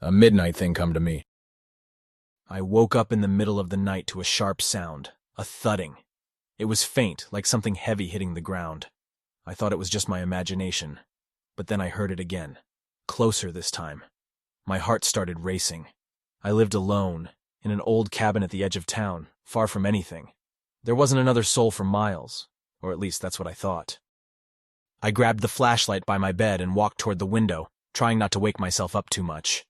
A midnight thing come to me. I woke up in the middle of the night to a sharp sound, a thudding. It was faint, like something heavy hitting the ground. I thought it was just my imagination, but then I heard it again, closer this time. My heart started racing. I lived alone, in an old cabin at the edge of town, far from anything. There wasn't another soul for miles, or at least that's what I thought. I grabbed the flashlight by my bed and walked toward the window, trying not to wake myself up too much.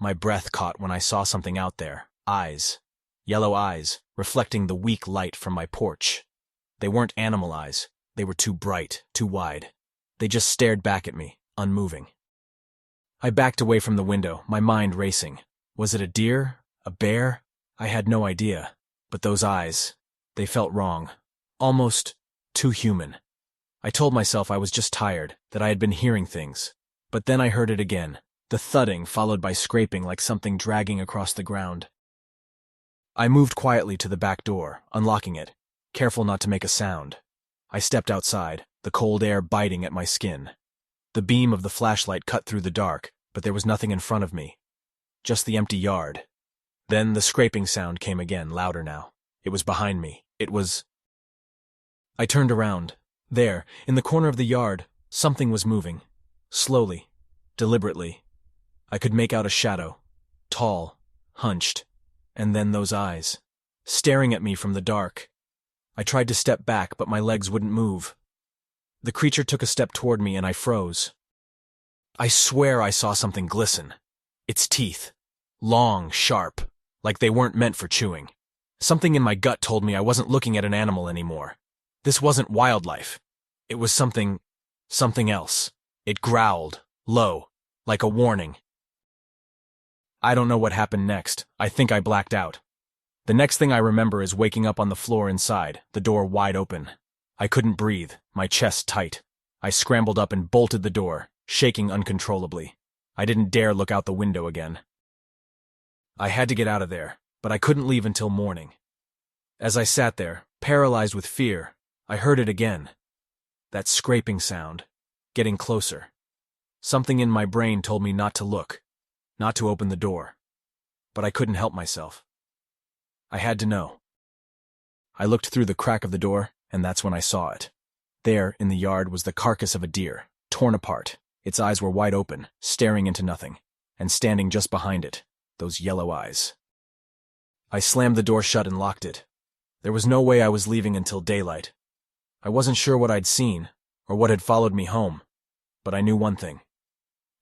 My breath caught when I saw something out there, eyes. Yellow eyes, reflecting the weak light from my porch. They weren't animal eyes. They were too bright, too wide. They just stared back at me, unmoving. I backed away from the window, my mind racing. Was it a deer? A bear? I had no idea. But those eyes, they felt wrong. Almost too human. I told myself I was just tired, that I had been hearing things. But then I heard it again, the thudding followed by scraping like something dragging across the ground. I moved quietly to the back door, unlocking it, careful not to make a sound. I stepped outside, the cold air biting at my skin. The beam of the flashlight cut through the dark, but there was nothing in front of me. Just the empty yard. Then the scraping sound came again, louder now. It was behind me. It was... I turned around. There, in the corner of the yard, something was moving. Slowly, deliberately. I could make out a shadow. Tall, hunched. And then those eyes, staring at me from the dark. I tried to step back, but my legs wouldn't move. The creature took a step toward me and I froze. I swear I saw something glisten. Its teeth. Long, sharp, like they weren't meant for chewing. Something in my gut told me I wasn't looking at an animal anymore. This wasn't wildlife. It was something else. It growled, low, like a warning. I don't know what happened next. I think I blacked out. The next thing I remember is waking up on the floor inside, the door wide open. I couldn't breathe, my chest tight. I scrambled up and bolted the door, shaking uncontrollably. I didn't dare look out the window again. I had to get out of there, but I couldn't leave until morning. As I sat there, paralyzed with fear, I heard it again. That scraping sound, getting closer. Something in my brain told me not to look, not to open the door. But I couldn't help myself. I had to know. I looked through the crack of the door, and that's when I saw it. There, in the yard, was the carcass of a deer, torn apart. Its eyes were wide open, staring into nothing, and standing just behind it, those yellow eyes. I slammed the door shut and locked it. There was no way I was leaving until daylight. I wasn't sure what I'd seen, or what had followed me home, but I knew one thing.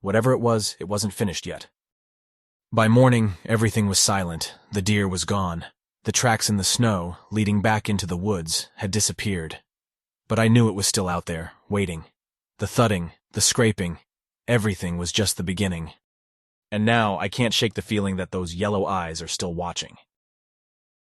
Whatever it wasn't finished yet. By morning, everything was silent. The deer was gone. The tracks in the snow, leading back into the woods, had disappeared. But I knew it was still out there, waiting. The thudding, the scraping, everything was just the beginning. And now I can't shake the feeling that those yellow eyes are still watching.